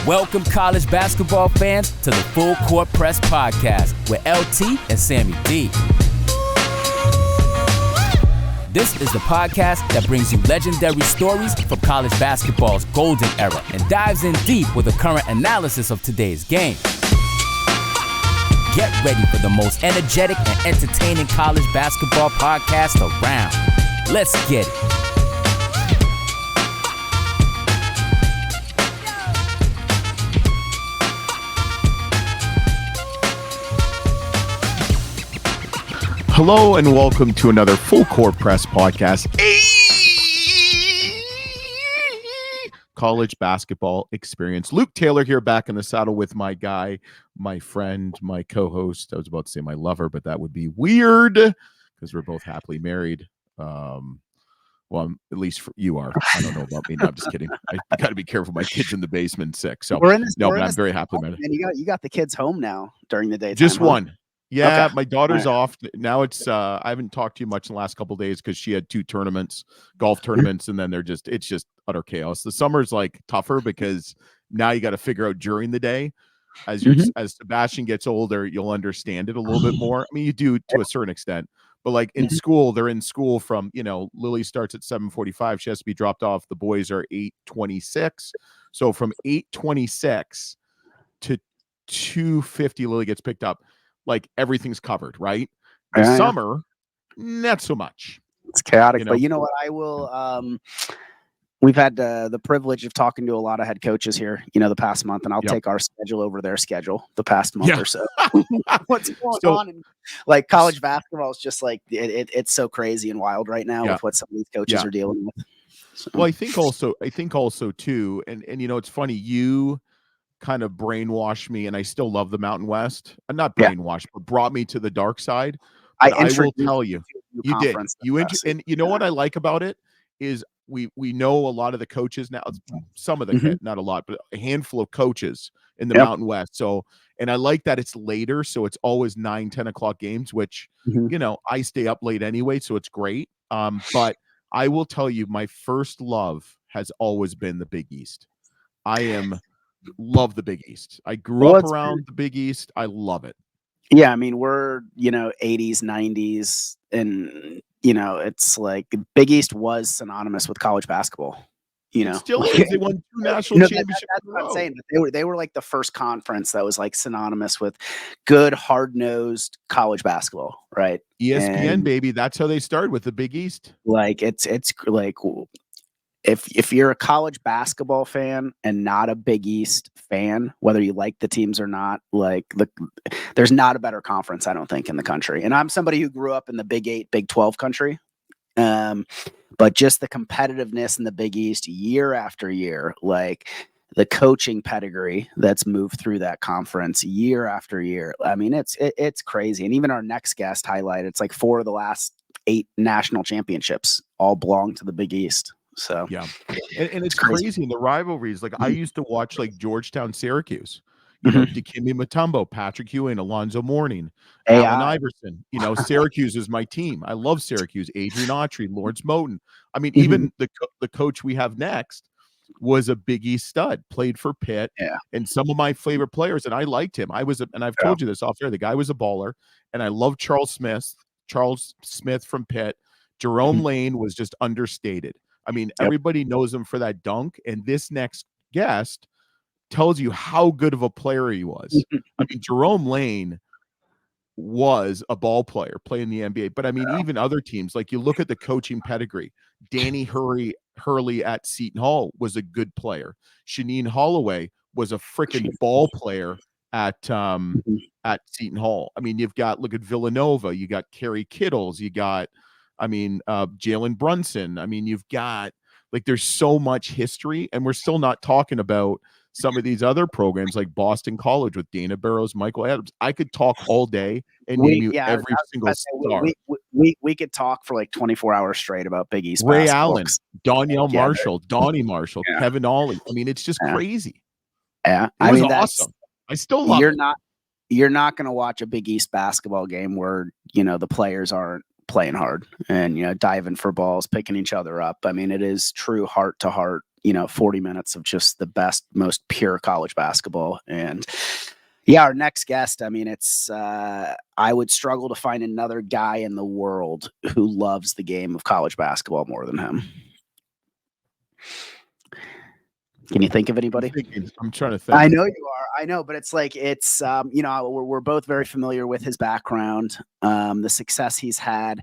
Welcome, college basketball fans, to the Full Court Press Podcast with LT and Sammy D. This is the podcast that brings you legendary stories from college basketball's golden era and dives in deep with a current analysis of today's game. Get ready for the most energetic and entertaining college basketball podcast around. Let's get it. Hello and welcome to another Full Court Press Podcast. College basketball experience. Luke Taylor here, back in the saddle with my guy, my friend, my co-host. I was about to say my lover, but that would be weird because we're both happily married. Well, at least you are. I don't know about me. No, I'm just kidding. I got to be careful. My kid's in the basement sick. So but I'm very happily married. And you got the kids home now during the day. Just one. Yeah, okay. My daughter's off. Now it's I haven't talked to you much in the last couple of days because she had 2 tournaments, golf tournaments, and then it's just utter chaos. The summer's like tougher because now you got to figure out during the day. As Sebastian gets older, you'll understand it a little bit more. I mean, you do to a certain extent, but like in school, they're in school from, Lily starts at 7:45. She has to be dropped off. The boys are 8:26. So from 8:26 to 2:50, Lily gets picked up. Like everything's covered, right? The summer, not so much. It's chaotic, but you know what? I will. We've had the privilege of talking to a lot of head coaches here, the past month, and I'll take our schedule over their schedule the past month or so. What's going on? And, like college basketball is just like it's so crazy and wild right now with what some of these coaches are dealing with. So. Well, I think also too, and it's funny, you kind of brainwashed me, and I still love the Mountain West. I'm not brainwashed, but brought me to the dark side. But I will tell you, you did. And you know what I like about it is we know a lot of the coaches now. Some of the not a lot, but a handful of coaches in the Mountain West. So, and I like that it's later, so it's always 9-10 o'clock games, which I stay up late anyway, so it's great. But I will tell you, my first love has always been the Big East. Love the Big East. I grew up around the Big East. I love it. Yeah, I mean, we're 80s, 90s, and it's like Big East was synonymous with college basketball. It still is. They won 2 national championships. That's what I'm saying. They were like the first conference that was like synonymous with good, hard-nosed college basketball, right? ESPN, baby. That's how they started, with the Big East. Like it's like. If you're a college basketball fan and not a Big East fan, whether you like the teams or not, there's not a better conference, I don't think, in the country. And I'm somebody who grew up in the Big 8, Big 12 country. But just the competitiveness in the Big East year after year, like the coaching pedigree that's moved through that conference year after year. I mean, it's crazy. And even our next guest highlighted, it's like 4 of the last 8 national championships all belong to the Big East. So and it's crazy in the rivalries. Like I used to watch like Georgetown, Syracuse, Dikembe Mutombo, Patrick Ewing, Alonzo Mourning, Allen Iverson. Syracuse is my team. I love Syracuse. Adrian Autry, Lawrence Moten. I mean, even the coach we have next was a Big East stud, played for Pitt, and some of my favorite players, and I liked him. And I've told you this off air. The guy was a baller, and I love Charles Smith from Pitt. Jerome Lane was just understated. I mean, everybody knows him for that dunk, and this next guest tells you how good of a player he was. I mean, Jerome Lane was a ball player playing the NBA, but I mean, even other teams, like you look at the coaching pedigree. Danny Hurley at Seton Hall was a good player. Shanine Holloway was a freaking ball player at Seton Hall. I mean, look at Villanova, you got Kerry Kittles, you got Jalen Brunson. I mean, you've got there's so much history, and we're still not talking about some of these other programs like Boston College with Dana Barrows, Michael Adams. I could talk all day and name you every single star. We could talk for like 24 hours straight about Big East. Ray Allen, Donnell Marshall, Donnie Marshall, Kevin Ollie. I mean, it's just crazy. Yeah, it was awesome. I still love it. You're not going to watch a Big East basketball game where the players aren't playing hard and diving for balls, picking each other up. I mean, it is true heart to heart 40 minutes of just the best, most pure college basketball. And yeah, our next guest, I mean, I would struggle to find another guy in the world who loves the game of college basketball more than him. Can you think of anybody? I'm trying to think. I know you are. I know, but it's we're both very familiar with his background, the success he's had,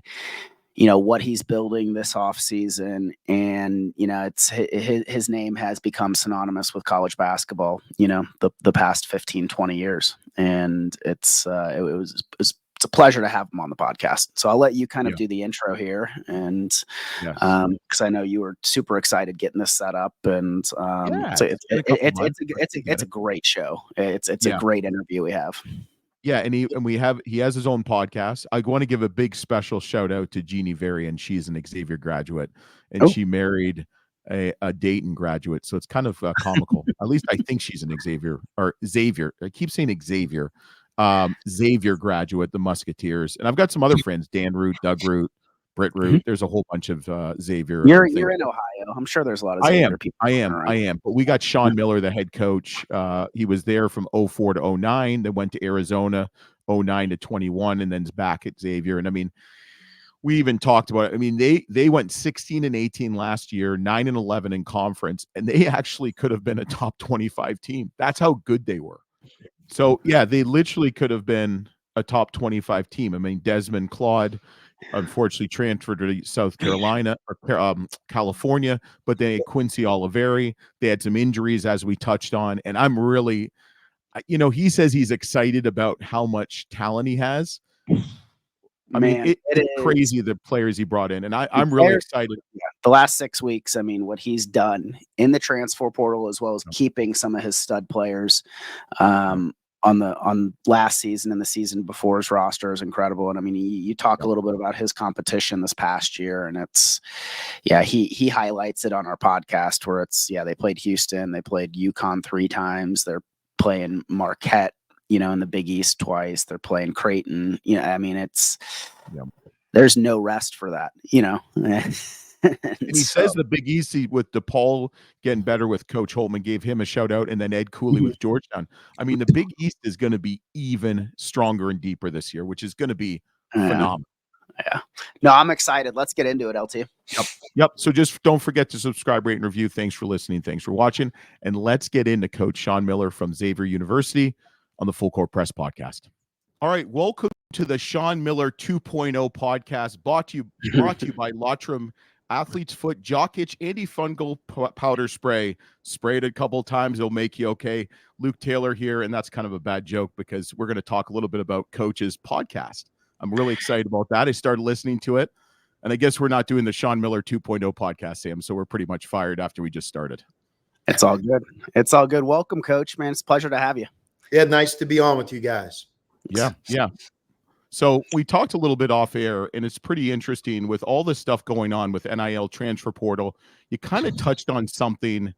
what he's building this offseason. And, it's his name has become synonymous with college basketball, the past 15, 20 years. And it's a pleasure to have him on the podcast. So I'll let you kind of do the intro here. And because I know you were super excited getting this set up, and it's a great show. It's a great interview we have. Yeah, and he has his own podcast. I want to give a big special shout out to Jeannie Varian. She's an Xavier graduate, and she married a Dayton graduate. So it's kind of comical. At least I think she's an Xavier. I keep saying Xavier. Xavier graduate, the Musketeers. And I've got some other friends, Dan Root, Doug Root, Britt Root. There's a whole bunch of Xavier. You're in Ohio. I'm sure there's a lot of Xavier people. I am. But we got Sean Miller, the head coach. He was there from 04 to 09, then went to Arizona 09 to 21, and then's back at Xavier. And I mean, we even talked about it. I mean, they went 16 and 18 last year, 9 and 11 in conference, and they actually could have been a top 25 team. That's how good they were. So yeah, they literally could have been a top 25 team. I mean, Desmond Claude unfortunately transferred to South Carolina or California, but they had Quincy Oliveri. They had some injuries, as we touched on, and I'm really, he says he's excited about how much talent he has. I mean, it's crazy the players he brought in, and I'm really excited. Yeah. The last 6 weeks, I mean, what he's done in the transfer portal, as well as keeping some of his stud players on last season and the season before's roster is incredible. And I mean, you talk a little bit about his competition this past year, and he highlights it on our podcast where they played Houston, they played UConn 3 times, they're playing Marquette, in the Big East twice, they're playing Creighton. I mean, there's no rest for that, And he says the Big East with DePaul getting better with Coach Holtman, gave him a shout out, and then Ed Cooley with Georgetown. I mean, the Big East is going to be even stronger and deeper this year, which is going to be phenomenal. Yeah. No, I'm excited. Let's get into it, LT. Yep. So just don't forget to subscribe, rate, and review. Thanks for listening. Thanks for watching. And let's get into Coach Sean Miller from Xavier University on the Full Court Press podcast. All right. Welcome to the Sean Miller 2.0 podcast, brought to you by Lotrum Athlete's Foot Jock Itch Antifungal Powder Spray. Spray it a couple times, it'll make you okay. Luke Taylor here, and that's kind of a bad joke because we're going to talk a little bit about Coach's podcast. I'm really excited about that. I started listening to it, and I guess we're not doing the Sean Miller 2.0 podcast, Sam, so we're pretty much fired after we just started. It's all good. It's all good. Welcome, Coach, man. It's a pleasure to have you. Yeah, nice to be on with you guys. Yeah. So we talked a little bit off air, and it's pretty interesting with all this stuff going on with NIL transfer portal. You kind of touched on something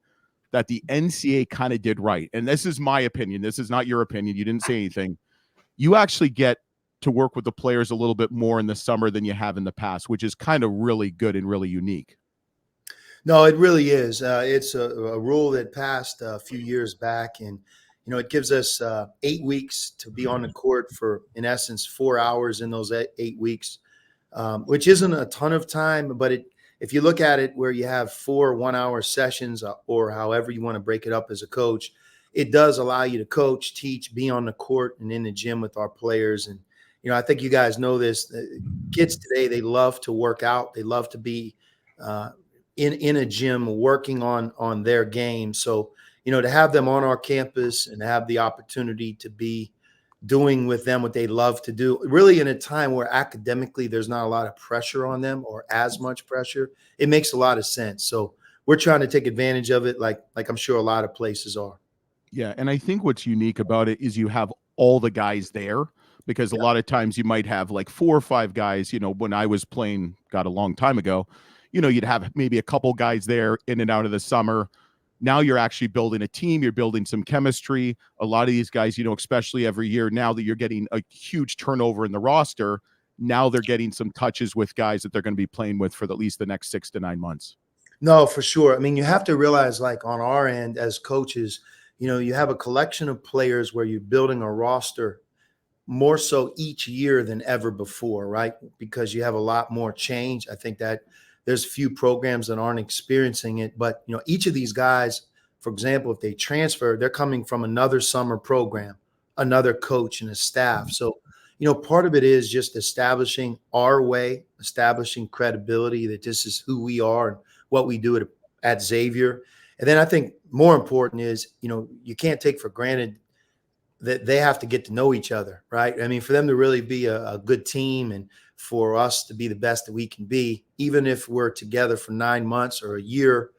that the NCAA kind of did right. And this is my opinion. This is not your opinion. You didn't say anything. You actually get to work with the players a little bit more in the summer than you have in the past, which is kind of really good and really unique. No, it really is. It's a rule that passed a few years back, and it gives us 8 weeks to be on the court for, in essence, 4 hours in those 8 weeks, which isn't a ton of time. But if you look at it where you have 4 1-hour sessions or however you want to break it up as a coach, it does allow you to coach, teach, be on the court and in the gym with our players. And, I think you guys know this. Kids today, they love to work out. They love to be in a gym working on their game. So, to have them on our campus and have the opportunity to be doing with them what they love to do, really in a time where academically there's not a lot of pressure on them or as much pressure, it makes a lot of sense. So we're trying to take advantage of it like I'm sure a lot of places are. Yeah, and I think what's unique about it is you have all the guys there, because a lot of times you might have like 4 or 5 guys, when I was playing, got a long time ago, you'd have maybe a couple guys there in and out of the summer. Now you're actually building a team. You're building some chemistry. A lot of these guys, especially every year now that you're getting a huge turnover in the roster, now they're getting some touches with guys that they're going to be playing with for at least the next 6 to 9 months. No, for sure. I mean, you have to realize, like on our end as coaches, you have a collection of players where you're building a roster more so each year than ever before, right? Because you have a lot more change. I think that there's few programs that aren't experiencing it, but each of these guys, for example, if they transfer, they're coming from another summer program, another coach and a staff. So, part of it is just establishing our way, establishing credibility that this is who we are and what we do at Xavier. And then I think more important is, you can't take for granted that they have to get to know each other, right? I mean, for them to really be a good team and for us to be the best that we can be, even if we're together for 9 months or a year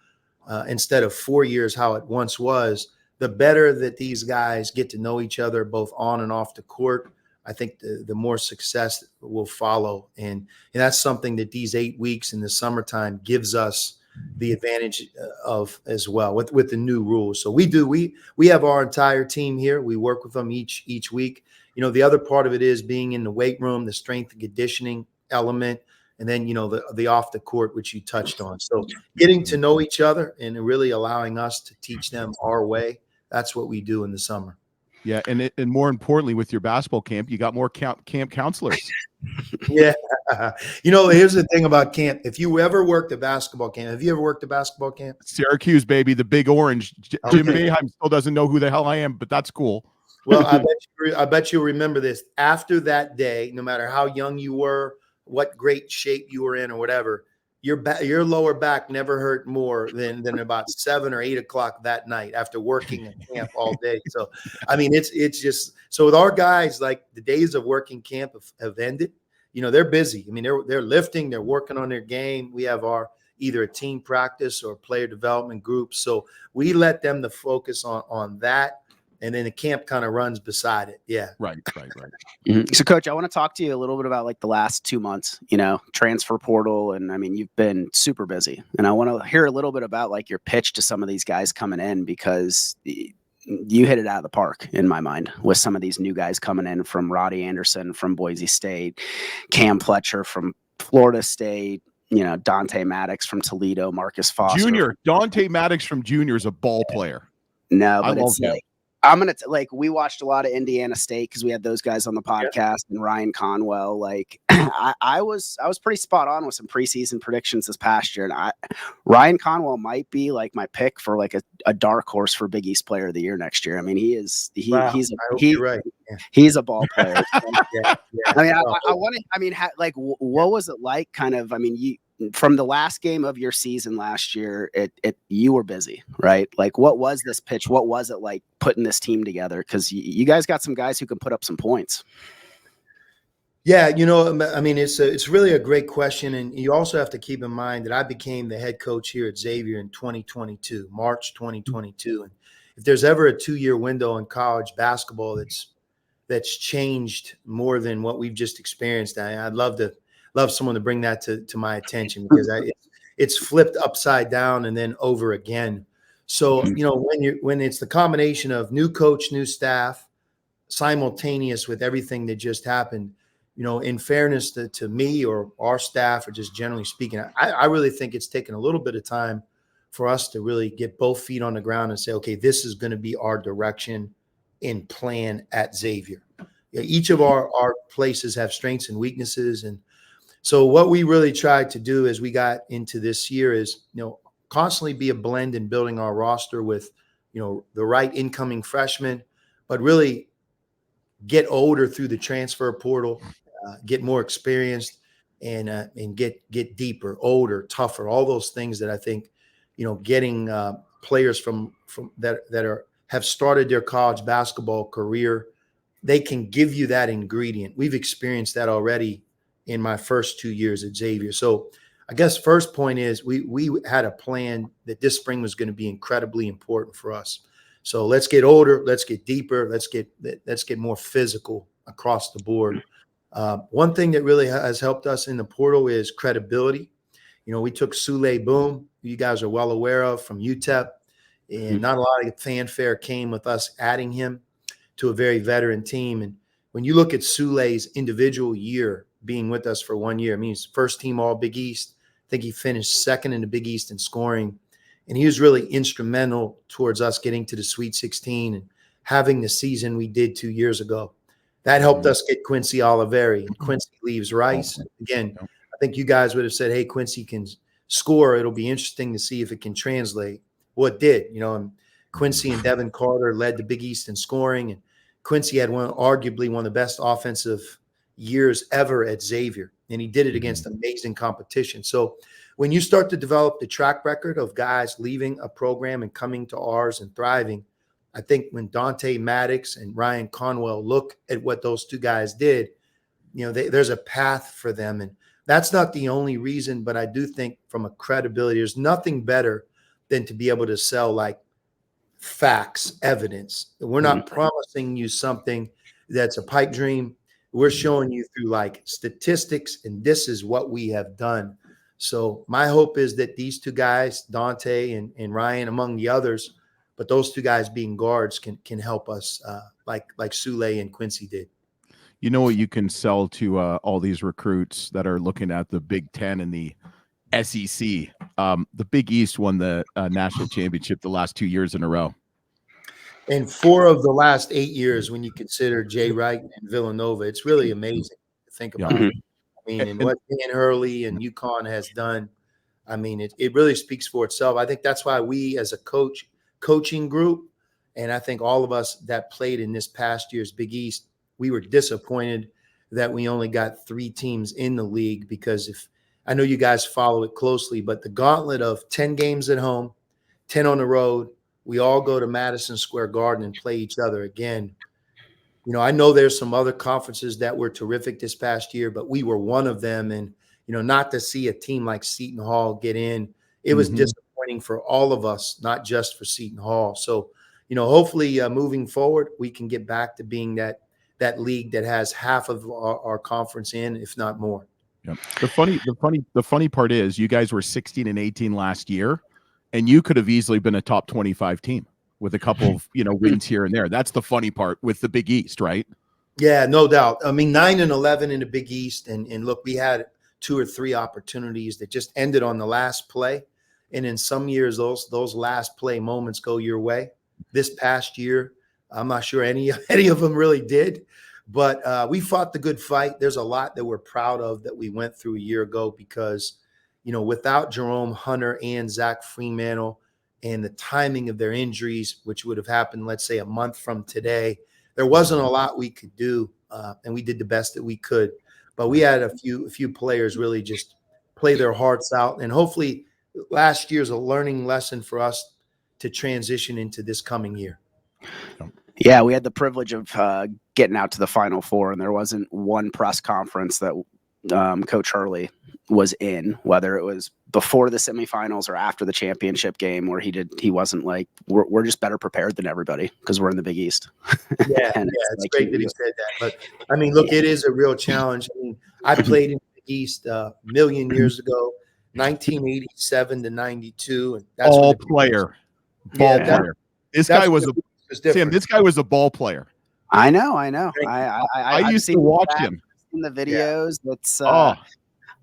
instead of 4 years, how it once was, the better that these guys get to know each other both on and off the court, I think the more success will follow. And that's something that these 8 weeks in the summertime gives us the advantage of as well with the new rules. So we have our entire team here. We work with them each week. The other part of it is being in the weight room, the strength and conditioning element, and then the off the court, which you touched on. So getting to know each other and really allowing us to teach them our way. That's what we do in the summer. Yeah, and more importantly, with your basketball camp, you got more camp counselors. Yeah. Here's the thing about camp. If you ever worked a basketball camp, have you ever worked a basketball camp? Syracuse, baby, the Big Orange. Jim Boeheim still doesn't know who the hell I am, but that's cool. Well, I bet you'll remember this. After that day, no matter how young you were, what great shape you were in or whatever, your lower back never hurt more than about 7 or 8 o'clock that night after working at camp all day. So, I mean, it's just so with our guys, like the days of working camp have ended. They're busy. I mean, they're lifting, they're working on their game. We have our either a team practice or player development group. So we let them to focus on that. And then the camp kind of runs beside it. Yeah. Right. Mm-hmm. So, Coach, I want to talk to you a little bit about like the last 2 months, transfer portal. And I mean, you've been super busy. And I want to hear a little bit about like your pitch to some of these guys coming in, because you hit it out of the park in my mind with some of these new guys coming in from Roddy Anderson from Boise State, Cam Fletcher from Florida State, Dante Maddox from Toledo, Marcus Foster. Junior. Dante Maddox from Junior is a ball player. No, but it's like, I'm going to we watched a lot of Indiana State because we had those guys on the podcast and Ryan Conwell. Like I was pretty spot on with some preseason predictions this past year. And Ryan Conwell might be like my pick for like a dark horse for Big East Player of the Year next year. I mean, he's right. Yeah. He's a ball player. Yeah. I mean, what was it like kind of, I mean, from the last game of your season last year, you were busy, right? Like, what was this pitch? What was it like putting this team together? Because you guys got some guys who can put up some points. Yeah, I mean, it's really a great question, and you also have to keep in mind that I became the head coach here at Xavier in 2022, March 2022, and if there's ever a 2-year window in college basketball that's changed more than what we've just experienced, I'd love someone to bring that to my attention, because it's flipped upside down and then over again. So, when it's the combination of new coach, new staff, simultaneous with everything that just happened, in fairness to me or our staff, or just generally speaking, I really think it's taken a little bit of time for us to really get both feet on the ground and say, okay, this is going to be our direction and plan at Xavier. Each of our places have strengths and weaknesses, and so what we really tried to do as we got into this year is, constantly be a blend in building our roster with, the right incoming freshmen, but really get older through the transfer portal, get more experienced, and get deeper, older, tougher, all those things that I think, getting players from that have started their college basketball career, they can give you that ingredient. We've experienced that already in my first 2 years at Xavier. So I guess first point is we had a plan that this spring was going to be incredibly important for us. So let's get older, let's get deeper, let's get more physical across the board. One thing that really has helped us in the portal is credibility. We took Sule Boom, who you guys are well aware of, from UTEP, and not a lot of fanfare came with us adding him to a very veteran team. And when you look at Sule's individual year being with us for 1 year, I mean, he's first team All Big East, think he finished second in the Big East in scoring. And he was really instrumental towards us getting to the Sweet 16 and having the season we did 2 years ago. That helped us get Quincy Oliveri. And Quincy leaves Rice. Again, I think you guys would have said, hey, Quincy can score. It'll be interesting to see if it can translate. Well, it did. And Quincy and Devin Carter led the Big East in scoring. And Quincy had arguably one of the best offensive years ever at Xavier. And he did it against amazing competition. So when you start to develop the track record of guys leaving a program and coming to ours and thriving, I think when Dante Maddox and Ryan Conwell look at what those two guys did, there's a path for them. And that's not the only reason, but I do think from a credibility, there's nothing better than to be able to sell like facts, evidence. We're not promising you something that's a pipe dream. We're showing you through like statistics, and this is what we have done. So my hope is that these two guys, Dante and Ryan, among the others, but those two guys being guards can help us like Sule and Quincy did. You know what you can sell to all these recruits that are looking at the Big Ten and the SEC? The Big East won the national championship the last 2 years in a row. And 4 of the last 8 years, when you consider Jay Wright and Villanova, it's really amazing to think about. I mean, and what Dan Hurley and UConn has done, I mean, it really speaks for itself. I think that's why we as a coaching group, and I think all of us that played in this past year's Big East, we were disappointed that we only got 3 teams in the league, because I know you guys follow it closely, but the gauntlet of 10 games at home, 10 on the road, we all go to Madison Square Garden and play each other again. I know there's some other conferences that were terrific this past year, but we were one of them. And, not to see a team like Seton Hall get in, it was disappointing for all of us, not just for Seton Hall. So, hopefully moving forward, we can get back to being that league that has half of our conference in, if not more. Yep. The funny part is you guys were 16-18 last year, and you could have easily been a top 25 team with a couple of, wins here and there. That's the funny part with the Big East, right? Yeah, no doubt. I mean, 9-11 in the Big East. And look, we had 2 or 3 opportunities that just ended on the last play. And in some years, those last play moments go your way. This past year, I'm not sure any of them really did. But we fought the good fight. There's a lot that we're proud of that we went through a year ago, because without Jerome Hunter and Zach Fremantle and the timing of their injuries, which would have happened, let's say, a month from today, there wasn't a lot we could do, and we did the best that we could. But we had a few players really just play their hearts out, and hopefully last year's a learning lesson for us to transition into this coming year. Yeah, we had the privilege of getting out to the Final Four, and there wasn't one press conference that Coach Hurley was in, whether it was before the semifinals or after the championship game, where he wasn't like, we're just better prepared than everybody because we're in the Big East. Yeah, it's great that he said that. But I mean, look, it is a real challenge. I mean, I played in the Big East a million years ago, 1987 to 92, and that's ball player. This guy was a ball player. I know. I used to watch him in the videos.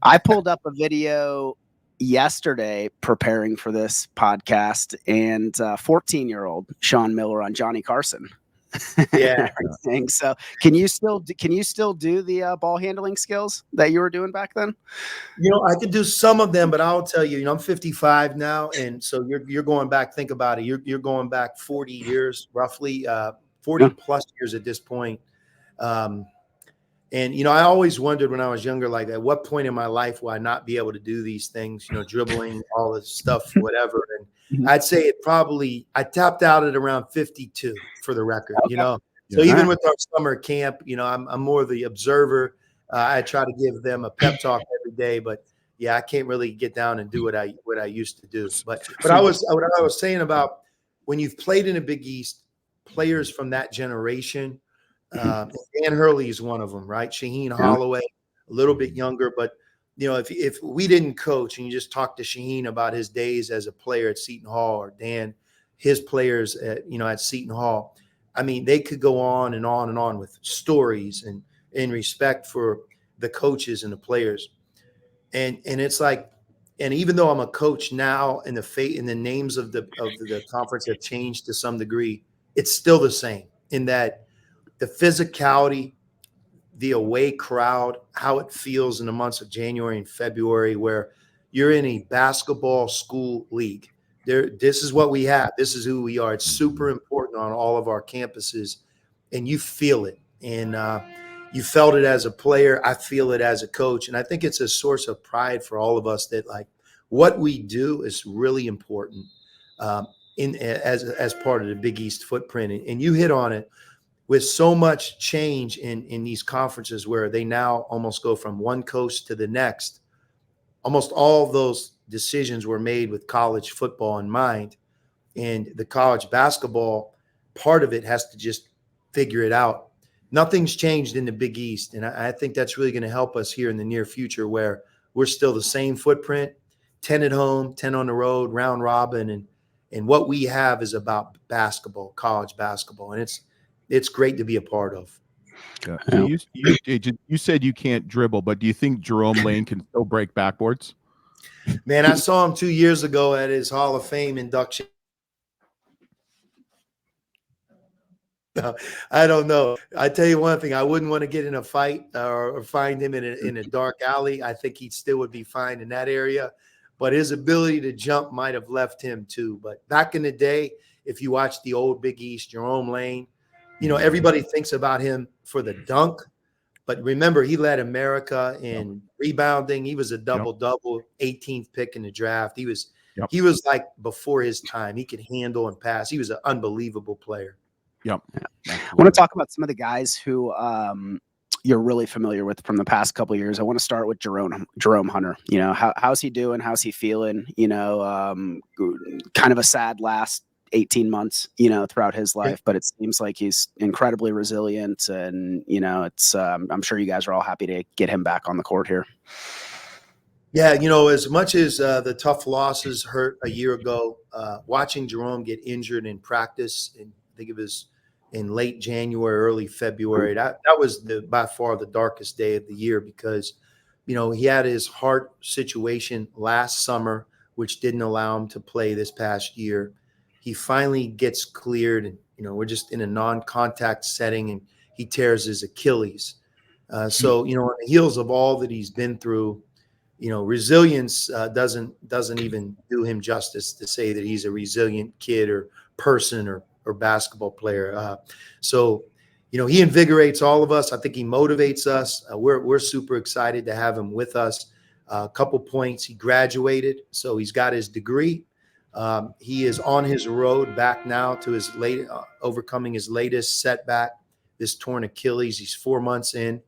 I pulled up a video yesterday preparing for this podcast, and 14-year-old Sean Miller on Johnny Carson. Yeah. So can you still do the ball handling skills that you were doing back then? I could do some of them, but I'll tell you, I'm 55 now, and so you're going back. Think about it. You're going back 40 years, roughly 40 plus years at this point. And, I always wondered when I was younger, like, at what point in my life will I not be able to do these things, dribbling, all this stuff, whatever. And I'd say I tapped out at around 52 for the record, So even with our summer camp, I'm more the observer. I try to give them a pep talk every day, but yeah, I can't really get down and do what I used to do. But what I was saying about when you've played in a Big East, players from that generation, Dan Hurley is one of them, right? Shaheen Holloway, a little bit younger, but if we didn't coach and you just talk to Shaheen about his days as a player at Seton Hall, or Dan, his players at Seton Hall, I mean, they could go on and on and on with stories and in respect for the coaches and the players. And it's like, And even though I'm a coach now, and the names of the conference have changed to some degree, it's still the same in that the physicality, the away crowd, how it feels in the months of January and February, where you're in a basketball school league. This is what we have. This is who we are. It's super important on all of our campuses, and you feel it. And you felt it as a player. I feel it as a coach, and I think it's a source of pride for all of us that like what we do is really important as part of the Big East footprint. And you hit on it. With so much change in these conferences where they now almost go from one coast to the next, almost all of those decisions were made with college football in mind. And the college basketball part of it has to just figure it out. Nothing's changed in the Big East. And I think that's really going to help us here in the near future where we're still the same footprint, 10 at home, 10 on the road, round robin. And what we have is about basketball, college basketball. And it's great to be a part of. Yeah. So you said you can't dribble, but do you think Jerome Lane can still break backboards? Man, I saw him 2 years ago at his Hall of Fame induction. I don't know. I tell you one thing, I wouldn't want to get in a fight or find him in a dark alley. I think he still would be fine in that area. But his ability to jump might have left him too. But back in the day, if you watch the old Big East, Jerome Lane, everybody thinks about him for the dunk, but remember, he led America in rebounding. He was a double-double, 18th pick in the draft. He was like before his time. He could handle and pass. He was an unbelievable player. Yep. I want to talk about some of the guys who you're really familiar with from the past couple of years. I want to start with Jerome Hunter. How's he doing? How's he feeling? Kind of a sad last 18 months, throughout his life, but it seems like he's incredibly resilient, and it's I'm sure you guys are all happy to get him back on the court here. Yeah, as much as the tough losses hurt a year ago, watching Jerome get injured in practice, and I think it was in late January, early February, that was by far the darkest day of the year because he had his heart situation last summer, which didn't allow him to play this past year. He finally gets cleared, and we're just in a non-contact setting, and he tears his Achilles. So on the heels of all that he's been through, resilience doesn't even do him justice to say that he's a resilient kid or person or basketball player. So he invigorates all of us. I think he motivates us. We're super excited to have him with us. A couple points: he graduated, so he's got his degree. He is on his road back now to his overcoming his latest setback, this torn Achilles. He's 4 months in.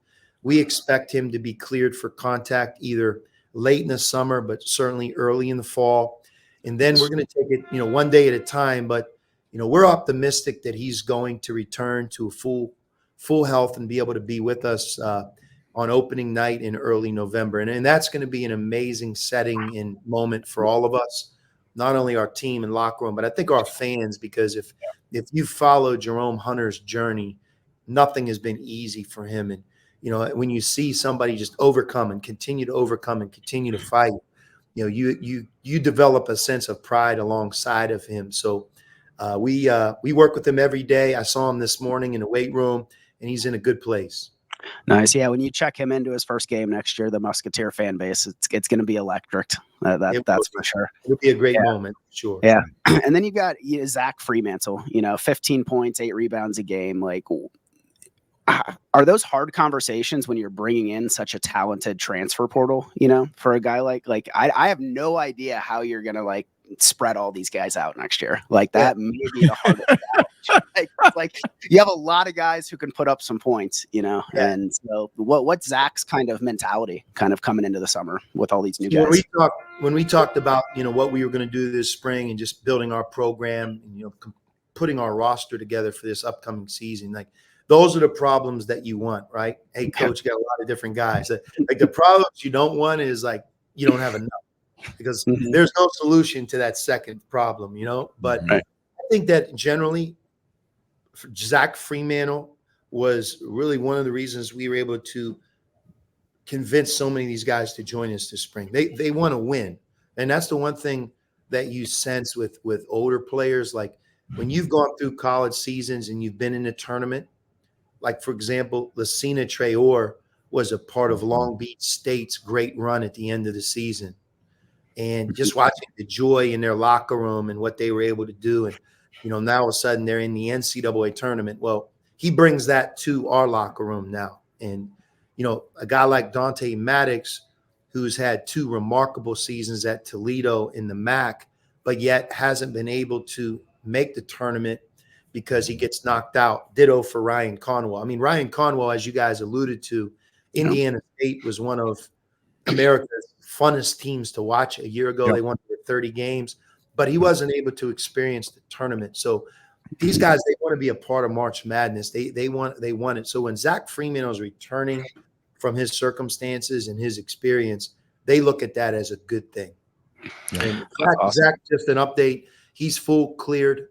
We expect him to be cleared for contact either late in the summer, but certainly early in the fall. And then we're going to take it, one day at a time. But we're optimistic that he's going to return to full health and be able to be with us on opening night in early November. And that's going to be an amazing setting and moment for all of us. Not only our team and locker room, but I think our fans, because if you follow Jerome Hunter's journey, nothing has been easy for him. And, when you see somebody just overcome and continue to fight, you develop a sense of pride alongside of him. So we work with him every day. I saw him this morning in the weight room, and he's in a good place. Nice. Yeah, when you check him into his first game next year, the Musketeer fan base, it's going to be electric. That's for sure. It'll be a great moment, sure. Yeah. And then you've got Zach Fremantle, 15 points, 8 rebounds a game. Like, are those hard conversations when you're bringing in such a talented transfer portal, for a guy like I have no idea how you're going to spread all these guys out next year. Like that may be the hardest challenge. Like you have a lot of guys who can put up some points, and so what's Zach's kind of mentality kind of coming into the summer with all these new guys? When we talked about, what we were going to do this spring and just building our program and, putting our roster together for this upcoming season, those are the problems that you want, right? Hey, coach, you got a lot of different guys. The problems you don't want is you don't have enough. Because there's no solution to that second problem, But I think that generally, Zach Fremantle was really one of the reasons we were able to convince so many of these guys to join us this spring. They want to win. And that's the one thing that you sense with older players. Like when you've gone through college seasons and you've been in a tournament, like for example, Lucina Traore was a part of Long Beach State's great run at the end of the season. And just watching the joy in their locker room and what they were able to do. And, now all of a sudden they're in the NCAA tournament. Well, he brings that to our locker room now. And, a guy like Dante Maddox, who's had 2 remarkable seasons at Toledo in the MAC, but yet hasn't been able to make the tournament because he gets knocked out. Ditto for Ryan Conwell. I mean, Ryan Conwell, as you guys alluded to, Indiana State was one of America's funnest teams to watch a year ago. They won 30 games, but he wasn't able to experience the tournament. So these guys, they want to be a part of March Madness. They want it. So when Zach Freeman was returning from his circumstances and his experience, they look at that as a good thing. Yeah. And Zach, just an update, he's full cleared.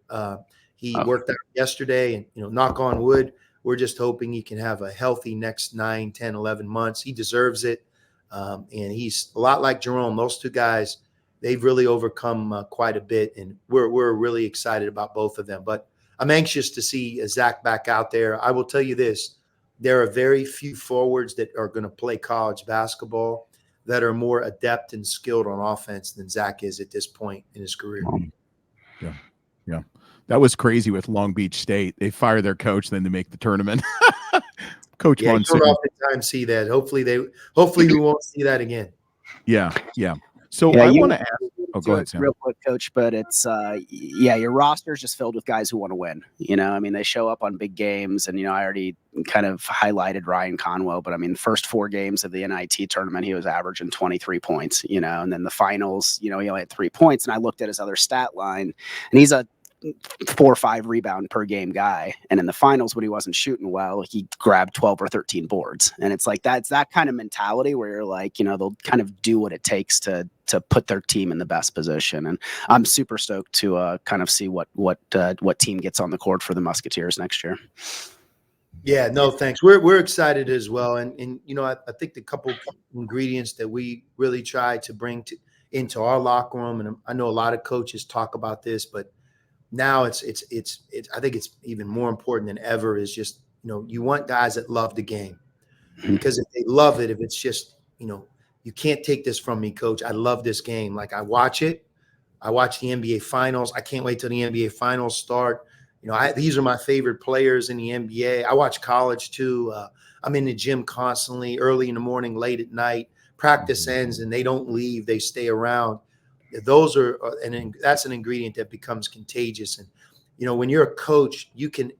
He worked out yesterday, and, knock on wood, we're just hoping he can have a healthy next 9, 10, 11 months. He deserves it. And he's a lot like Jerome. Those 2 guys, they've really overcome quite a bit, and we're really excited about both of them. But I'm anxious to see Zach back out there. I will tell you this. There are very few forwards that are going to play college basketball that are more adept and skilled on offense than Zach is at this point in his career. Yeah. That was crazy with Long Beach State. They fire their coach, then they make the tournament. Coach Monson. You don't oftentimes see that. Hopefully we won't see that again. Yeah. So I want to ask. Oh, go ahead, Sam. Real quick, Coach, but it's your roster is just filled with guys who want to win. I mean, they show up on big games, and I already kind of highlighted Ryan Conwell, but I mean, the first 4 games of the NIT tournament, he was averaging 23 points. And then the finals, he only had 3 points, and I looked at his other stat line, and he's a 4 or 5 rebound per game guy. And in the finals, when he wasn't shooting well, he grabbed 12 or 13 boards. And it's like, that's that kind of mentality where you're like, they'll kind of do what it takes to put their team in the best position. And I'm super stoked to kind of see what team gets on the court for the Musketeers next year. Yeah, no, thanks. We're excited as well. And I think the couple ingredients that we really try to bring into our locker room, and I know a lot of coaches talk about this, but now it's I think it's even more important than ever is just, you want guys that love the game, because if they love it, if it's just, you can't take this from me, Coach. I love this game. Like I watch it. I watch the NBA finals. I can't wait till the NBA finals start. These are my favorite players in the NBA. I watch college too. I'm in the gym constantly, early in the morning, late at night. Practice ends and they don't leave. They stay around. Those are, and that's an ingredient that becomes contagious. And, when you're a coach, you can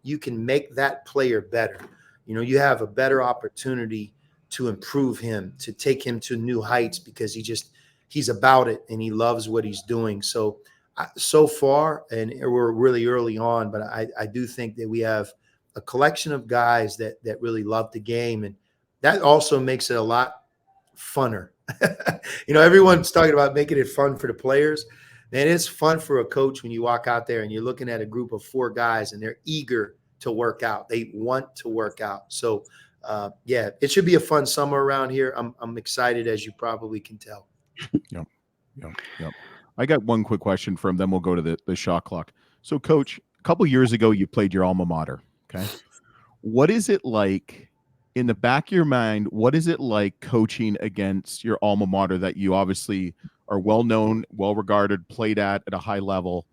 make that player better. You have a better opportunity to improve him, to take him to new heights, because he's about it and he loves what he's doing. So far, and we're really early on, but I do think that we have a collection of guys that really love the game. And that also makes it a lot funner. Everyone's talking about making it fun for the players. Man, it's fun for a coach when you walk out there and you're looking at a group of 4 guys and they're eager to work out. They want to work out. So, it should be a fun summer around here. I'm excited, as you probably can tell. Yep. I got one quick question for him, then we'll go to the shot clock. So, Coach, a couple years ago, you played your alma mater. Okay. What is it like? In the back of your mind, what is it like coaching against your alma mater that you obviously are well-known, well-regarded, played at a high level?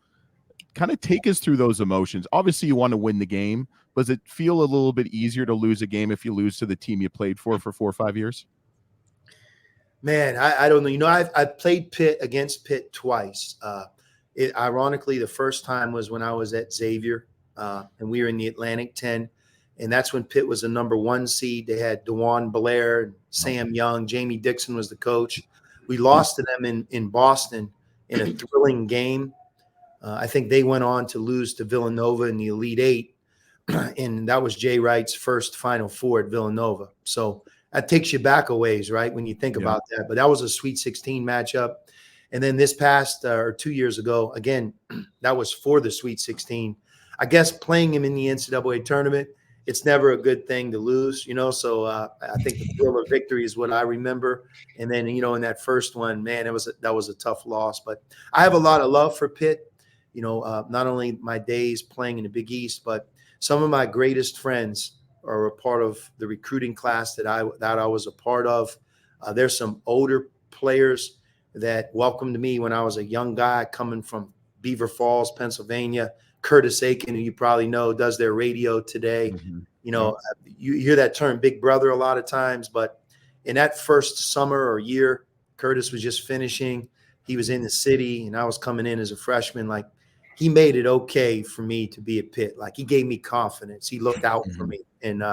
Kind of take us through those emotions. Obviously, you want to win the game, but does it feel a little bit easier to lose a game if you lose to the team you played for 4 or 5 years? Man, I don't know. I played Pitt against Pitt twice. Ironically, the first time was when I was at Xavier, and we were in the Atlantic 10. And that's when Pitt was the number 1 seed. They had DeJuan Blair, Sam Young, Jamie Dixon was the coach. We lost to them in Boston in a thrilling game. I think they went on to lose to Villanova in the Elite 8. And that was Jay Wright's first Final Four at Villanova. So that takes you back a ways, right, when you think about that. But that was a Sweet 16 matchup. And then this past 2 years ago, again, that was for the Sweet 16. I guess playing him in the NCAA tournament, it's never a good thing to lose, So I think the thrill of victory is what I remember. And then, in that first one, man, that was a tough loss. But I have a lot of love for Pitt. Not only my days playing in the Big East, but some of my greatest friends are a part of the recruiting class that I was a part of. There's some older players that welcomed me when I was a young guy coming from Beaver Falls, Pennsylvania. Curtis Aiken, who you probably know, does their radio today. Mm-hmm. You hear that term "big brother" a lot of times, but in that first summer or year, Curtis was just finishing. He was in the city, and I was coming in as a freshman. Like, he made it okay for me to be at Pitt. Like, he gave me confidence. He looked out for me, and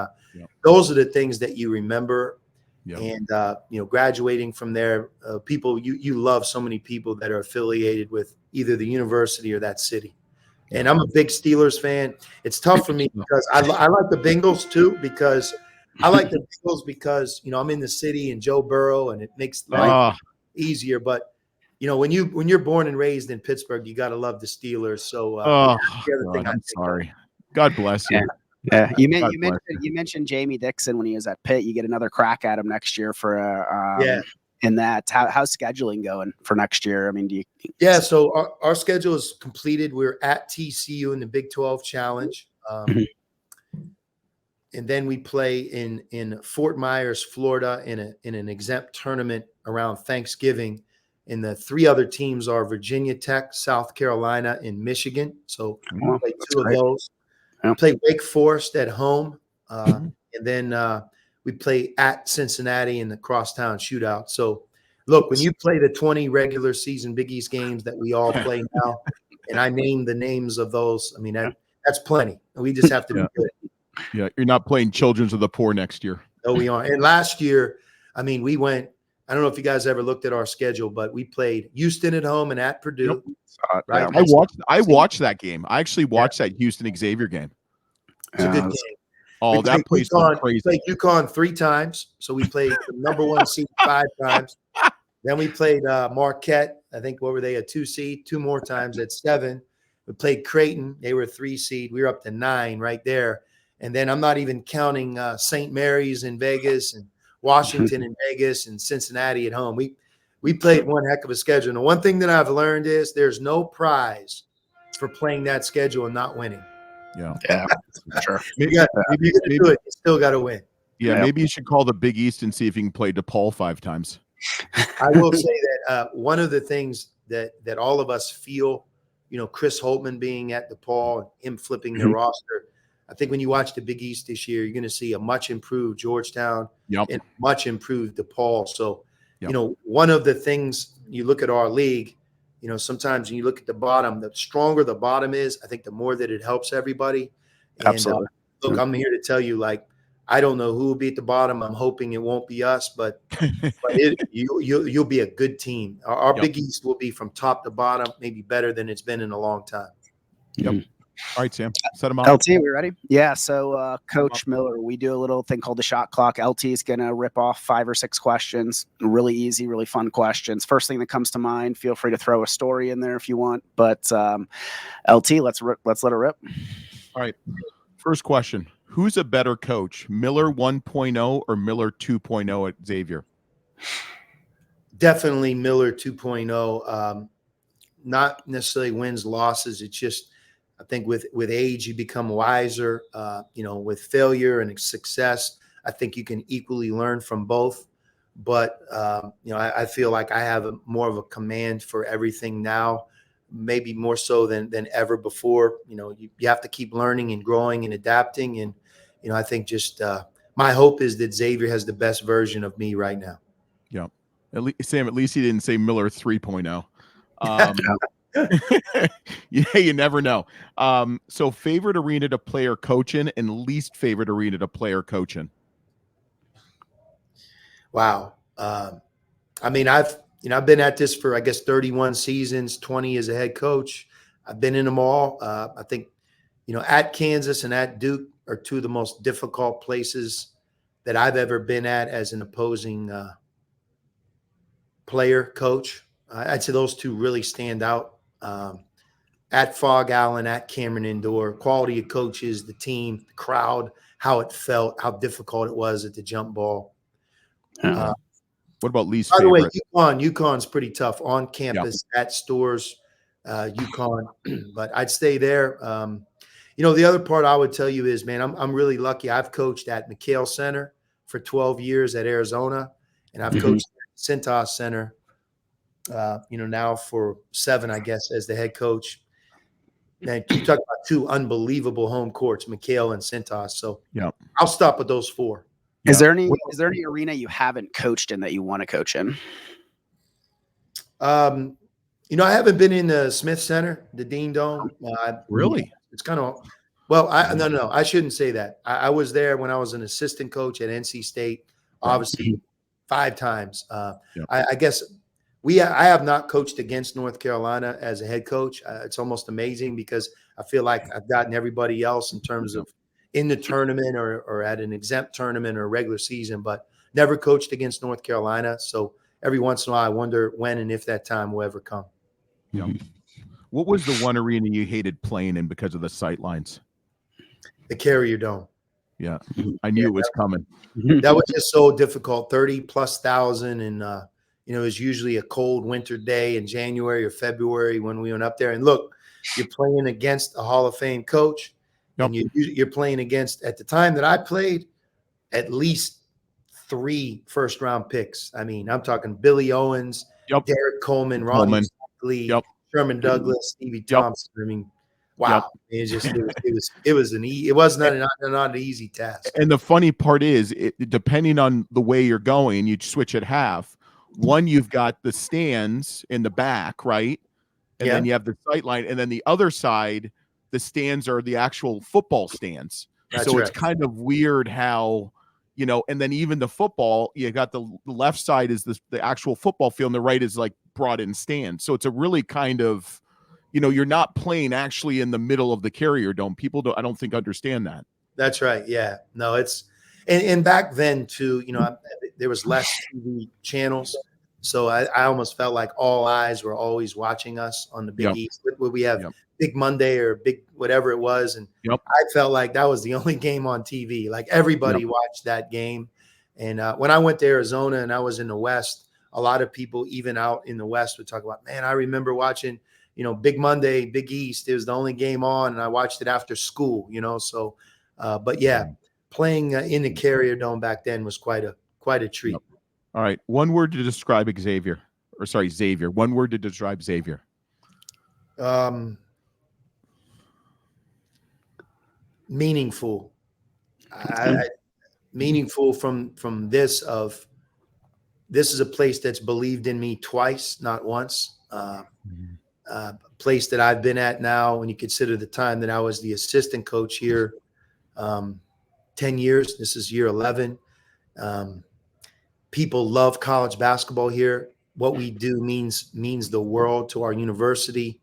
those are the things that you remember. Yep. And graduating from there, people you love so many people that are affiliated with either the university or that city. And I'm a big Steelers fan. It's tough for me because I like the Bengals too, because I like the Bengals because I'm in the city and Joe Burrow, and it makes life easier. But when you're born and raised in Pittsburgh, you got to love the Steelers. So I'm sorry. God bless you. Yeah, you mentioned Jamie Dixon when he was at Pitt. You get another crack at him next year for in that. How's scheduling going for next year? I mean, do you? Yeah, so our schedule is completed. We're at TCU in the Big 12 Challenge, and then we play in Fort Myers, Florida, in an exempt tournament around Thanksgiving. And the three other teams are Virginia Tech, South Carolina, and Michigan. So we play two of those. We play Wake Forest at home, and then we play at Cincinnati in the crosstown shootout. So, look, when you play the 20 regular season Big East games that we all play now, and I name the names of those, I mean, that's plenty. We just have to be good. Yeah, you're not playing Children's of the Poor next year. No, we aren't. And last year, I mean, we went – I don't know if you guys ever looked at our schedule, but we played Houston at home and at Purdue. Yep. Right? I watched that game. I actually watched that Houston Xavier game. It's a good game. Oh, that place was crazy. We played UConn 3 times. So we played the number 1 seed 5 times. Then we played Marquette. I think, what were they, a 2 seed? 2 more times at 7. We played Creighton. They were a 3 seed. We were up to 9 right there. And then I'm not even counting St. Mary's in Vegas and Washington in Vegas and Cincinnati at home. We played one heck of a schedule. And the one thing that I've learned is there's no prize for playing that schedule and not winning. Yeah, sure. Maybe you still got to win. Yeah, maybe you should call the Big East and see if you can play DePaul 5 times. I will say that one of the things that all of us feel, Chris Holtman being at DePaul and him flipping their roster, I think when you watch the Big East this year, you're going to see a much improved Georgetown and much improved DePaul. So, one of the things you look at our league, sometimes when you look at the bottom, the stronger the bottom is, I think the more that it helps everybody. And, absolutely. Look, I'm here to tell you, like, I don't know who will be at the bottom. I'm hoping it won't be us, but you'll be a good team. Our Big East will be from top to bottom, maybe better than it's been in a long time. Yep. All right, Sam, set them up. LT, we ready? Yeah. So, Coach Miller, we do a little thing called the shot clock. LT is going to rip off 5 or 6 questions, really easy, really fun questions. First thing that comes to mind, feel free to throw a story in there if you want. But LT, let's let it rip. All right. First question. Who's a better coach, Miller 1.0 or Miller 2.0 at Xavier? Definitely Miller 2.0. Not necessarily wins, losses. It's just, I think with age, you become wiser, with failure and success. I think you can equally learn from both. But, I feel like I have more of a command for everything now, maybe more so than ever before. You have to keep learning and growing and adapting. And, I think just my hope is that Xavier has the best version of me right now. Yeah. Sam, at least he didn't say Miller 3.0. You never know. So favorite arena to player coaching and least favorite arena to player coaching. Wow. I mean, I've been at this for, I guess, 31 seasons, 20 as a head coach. I've been in them all. I think, at Kansas and at Duke are 2 of the most difficult places that I've ever been at as an opposing player coach. I'd say those 2 really stand out. at Fog Allen, at Cameron Indoor, quality of coaches, the team, the crowd, how it felt, how difficult it was at the jump ball. What about least by the way, favorite? UConn's pretty tough on campus at stores, UConn, but I'd stay there. The other part I would tell you is, man, I'm really lucky. I've coached at McHale Center for 12 years at Arizona, and I've coached at Cintas Center, now for 7, I guess, as the head coach. Man, you talk about 2 unbelievable home courts, McHale and Cintas. So I'll stop at those 4. Is there any arena you haven't coached in that you want to coach in? I haven't been in the Smith Center, the Dean Dome. Really? It's kind of no, I shouldn't say that. I was there when I was an assistant coach at NC State, obviously 5 times. I guess I have not coached against North Carolina as a head coach. It's almost amazing because I feel like I've gotten everybody else in terms of in the tournament or at an exempt tournament or regular season, but never coached against North Carolina. So every once in a while, I wonder when and if that time will ever come. Yeah. What was the one arena you hated playing in because of the sight lines? The Carrier Dome. Yeah, I knew it was coming. That was just so difficult. 30,000+, and it was usually a cold winter day in January or February when we went up there. And look, you're playing against a Hall of Fame coach, and you're playing against, at the time that I played, at least 3 first-round picks. I mean, I'm talking Billy Owens, Derek Coleman, Ronnie Lee, Sherman Douglas, Stevie Thompson. I mean, wow. It was not an easy task. And the funny part is, depending on the way you're going, you switch at half. One, you've got the stands in the back, right? And then you have the sight line. And then the other side, the stands are the actual football stands. So it's kind of weird how, and then even the football, you got the left side is the actual football field, and the right is like brought in stands. So it's a really kind of, you're not playing actually in the middle of the Carrier Dome. People I don't think understand that. That's right. Yeah. No, it's and back then too, there was less TV channels. So I almost felt like all eyes were always watching us on the Big East. We have Big Monday or Big whatever it was. And I felt like that was the only game on TV. Like everybody watched that game. And when I went to Arizona and I was in the West, a lot of people, even out in the West, would talk about, man, I remember watching, Big Monday, Big East. It was the only game on, and I watched it after school, So, but playing in the Carrier Dome back then was quite a treat. All right. One word to describe Xavier. One word to describe Xavier. Meaningful. Meaningful from this is a place that's believed in me twice, not once. Place that I've been at now, when you consider the time that I was the assistant coach here, 10 years. This is year 11. People love college basketball here. What we do means the world to our university.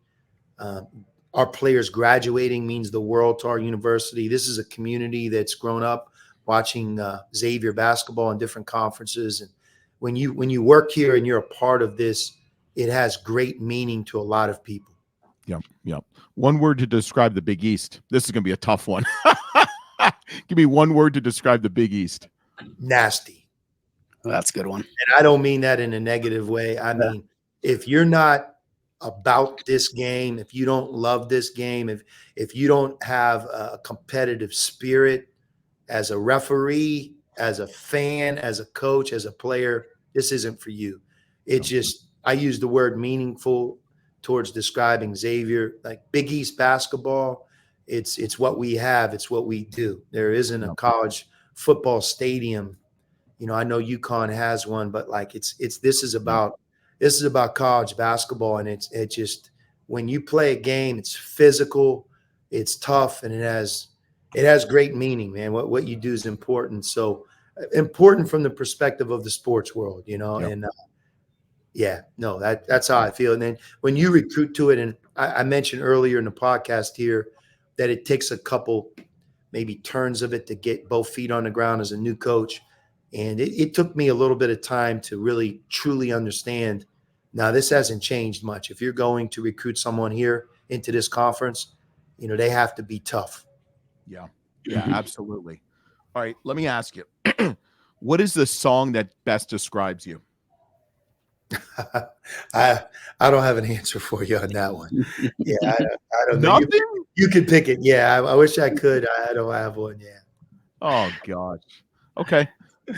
Our players graduating means the world to our university. This is a community that's grown up watching Xavier basketball in different conferences. And when you work here and you're a part of this, it has great meaning to a lot of people. Yep. One word to describe the Big East. This is going to be a tough one. Give me one word to describe the Big East. Nasty. Well, that's a good one. And I don't mean that in a negative way. I mean, if you're not about this game, if you don't love this game, if you don't have a competitive spirit as a referee, as a fan, as a coach, as a player, this isn't for you. I use the word meaningful towards describing Xavier. Like Big East basketball, it's what we have. It's what we do. There isn't a college football stadium. I know UConn has one, but like this is about college basketball. And it's just, when you play a game, it's physical, it's tough, and it has great meaning, man. What you do is important. So important from the perspective of the sports world, and that's how I feel. And then when you recruit to it, and I mentioned earlier in the podcast here that it takes a couple maybe turns of it to get both feet on the ground as a new coach. And it took me a little bit of time to really, truly understand. Now, this hasn't changed much. If you're going to recruit someone here into this conference, they have to be tough. Yeah, absolutely. All right, let me ask you, what is the song that best describes you? I don't have an answer for you on that one. Yeah, I don't know. Nothing? You could pick it. Yeah, I wish I could. I don't have one. Yeah. Oh gosh. Okay.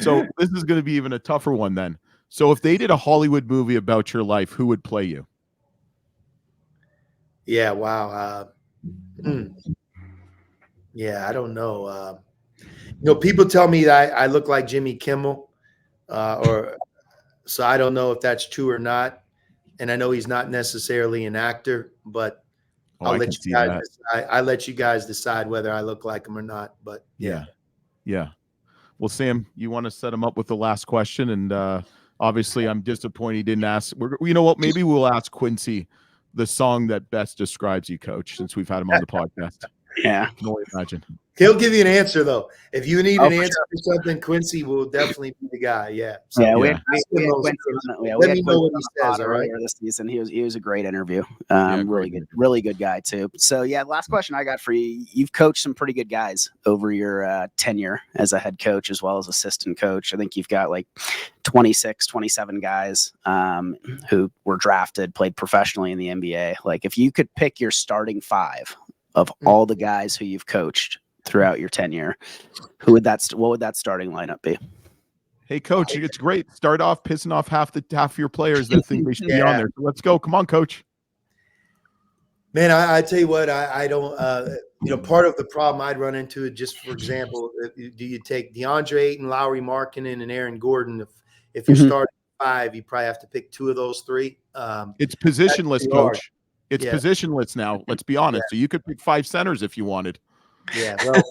So this is going to be even a tougher one then. So if they did a Hollywood movie about your life, who would play you? Yeah. Wow. Yeah, I don't know. People tell me that I look like Jimmy Kimmel, so I don't know if that's true or not. And I know he's not necessarily an actor, but I'll let you guys decide. I let you guys decide whether I look like him or not. But yeah. Well, Sam, you want to set him up with the last question, and obviously, I'm disappointed he didn't ask. You know what? Maybe we'll ask Quincy the song that best describes you, Coach, since we've had him on the podcast. Yeah, I can only imagine. He'll give you an answer, though. If you need an answer for something, Quincy will definitely be the guy. Yeah. So, we had Quincy let me know what he says. All right. This season, he was a great interview. Really good guy too. So yeah, last question I got for you. You've coached some pretty good guys over your tenure as a head coach as well as assistant coach. I think you've got like 26, 27 guys who were drafted, played professionally in the NBA. Like if you could pick your starting five of all the guys who you've coached throughout your tenure, what would that starting lineup be? Hey, Coach, it's great. Start off pissing off half of your players that think they should be on there. So let's go. Come on, Coach. Man, I tell you what, I don't. Part of the problem I'd run into, just for example, do you take DeAndre Ayton, Lowry Markkanen, and Aaron Gordon? If you're starting five, you probably have to pick two of those three. It's positionless, Coach. It's positionless now. Let's be honest. So you could pick five centers if you wanted. Yeah. Well,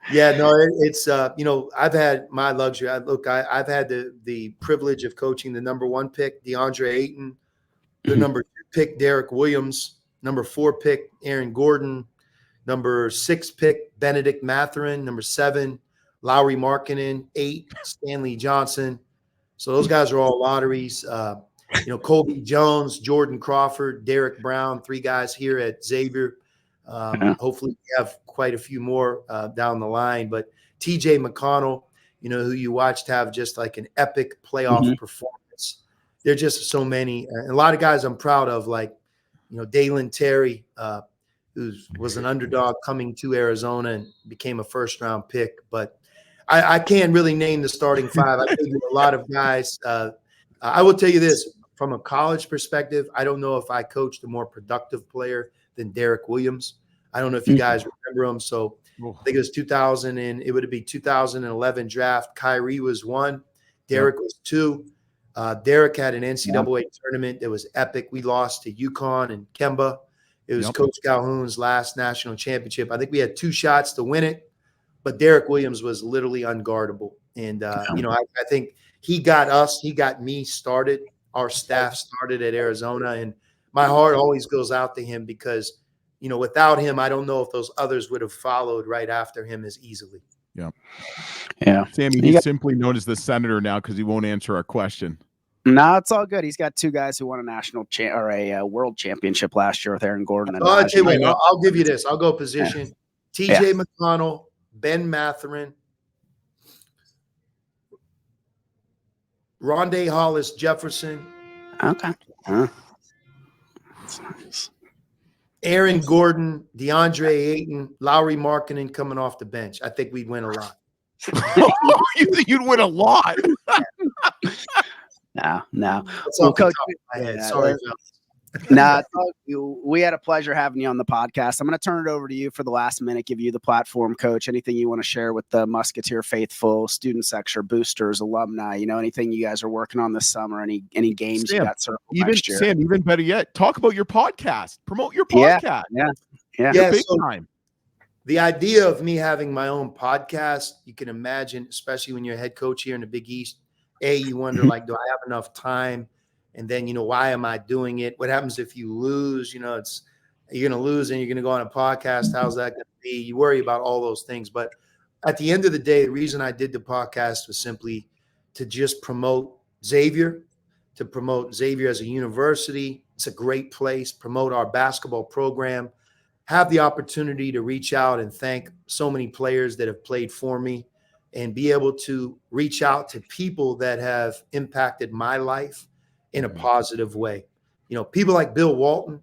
it's I've had my luxury. I've had the privilege of coaching the number 1 pick, DeAndre Ayton, the number 2 pick, Derek Williams, number 4 pick, Aaron Gordon, number 6 pick, Benedict Mathurin, number 7, Lowry Markkanen, 8, Stanley Johnson. So those guys are all lotteries. Colby Jones, Jordan Crawford, Derek Brown, 3 guys here at Xavier. Hopefully we have quite a few more down the line, but TJ McConnell, who you watched have just like an epic playoff performance. There are just so many, and a lot of guys I'm proud of, like, Dalen Terry, who was an underdog coming to Arizona and became a first-round pick. But I can't really name the starting five. I think a lot of guys. I will tell you this, from a college perspective, I don't know if I coached a more productive player than Derek Williams. I don't know if you guys remember him. So I think it was 2000, and it would be 2011 draft. Kyrie was 1. Derek was 2. Derek had an NCAA tournament that was epic. We lost to UConn and Kemba. It was Coach Calhoun's last national championship. I think we had 2 shots to win it, but Derek Williams was literally unguardable. And, I think he got us, he got me started. Our staff started at Arizona, and my heart always goes out to him because, without him, I don't know if those others would have followed right after him as easily. Yeah. Sammy, he's simply known as the senator now because he won't answer our question. No, it's all good. He's got 2 guys who won a national or a world championship last year with Aaron Gordon. And I'll give you this. I'll go position. TJ McConnell, Ben Mathurin, Rondé Hollis Jefferson. Okay. That's nice. Aaron Gordon, DeAndre Ayton, Lowry Markkanen coming off the bench. I think we'd win a lot. You think you'd win a lot? No. Well, Coach, sorry. We had a pleasure having you on the podcast. I'm going to turn it over to you for the last minute, give you the platform, Coach. Anything you want to share with the Musketeer faithful, student section, boosters, alumni, anything you guys are working on this summer, any games you got circled next year? Sam, even better yet, talk about your podcast. Promote your podcast. Yeah. Big time. The idea of me having my own podcast, you can imagine, especially when you're a head coach here in the Big East, you wonder, do I have enough time? And then, why am I doing it? What happens if you lose? You're going to lose and you're going to go on a podcast. How's that going to be? You worry about all those things. But at the end of the day, the reason I did the podcast was simply to just promote Xavier as a university, It's a great place. Promote our basketball program. Have the opportunity to reach out and thank so many players that have played for me, and be able to reach out to people that have impacted my life in a positive way. You know, people like Bill Walton.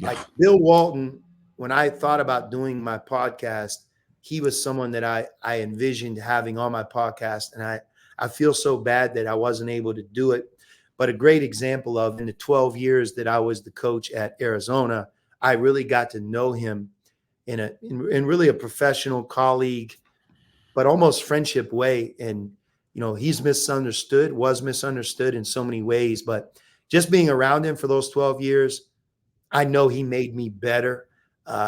Like Bill Walton, when I thought about doing my podcast, he was someone that I envisioned having on my podcast. And I feel so bad that I wasn't able to do it. But a great example of, in the 12 years that I was the coach at Arizona, I really got to know him in really a professional colleague, but almost friendship way. And, you know, he's was misunderstood in so many ways, but just being around him for those 12 years, I know he made me better.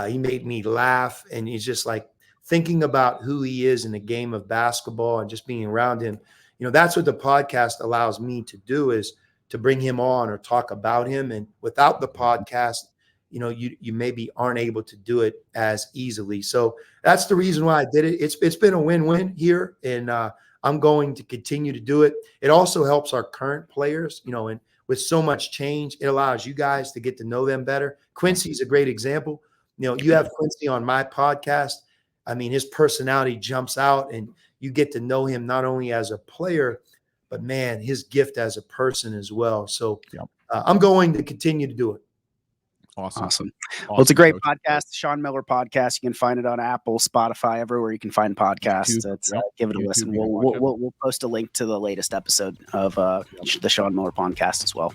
He made me laugh. And he's just like, thinking about who he is in the game of basketball and just being around him, you know, that's what the podcast allows me to do, is to bring him on or talk about him. And without the podcast, you know, you maybe aren't able to do it as easily. So that's the reason why I did it. It's been a win-win here, and I'm going to continue to do it. It also helps our current players, you know, and with so much change, it allows you guys to get to know them better. Quincy's a great example. You know, you have Quincy on my podcast. I mean, his personality jumps out, and you get to know him not only as a player, but man, his gift as a person as well. So I'm going to continue to do it. Awesome. Well, it's a great podcast, the Sean Miller podcast. You can find it on Apple, Spotify, everywhere you can find podcasts. Give it a listen. We'll post a link to the latest episode of the Sean Miller podcast as well.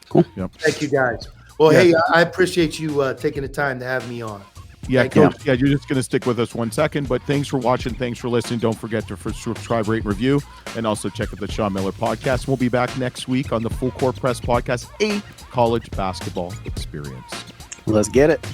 Cool. Thank you, guys. Well, hey, I appreciate you taking the time to have me on. Yeah, Coach. Yeah, you're just going to stick with us 1 second, but thanks for watching. Thanks for listening. Don't forget to subscribe, rate, and review, and also check out the Sean Miller podcast. We'll be back next week on the Full Court Press podcast, a college basketball experience. Let's get it.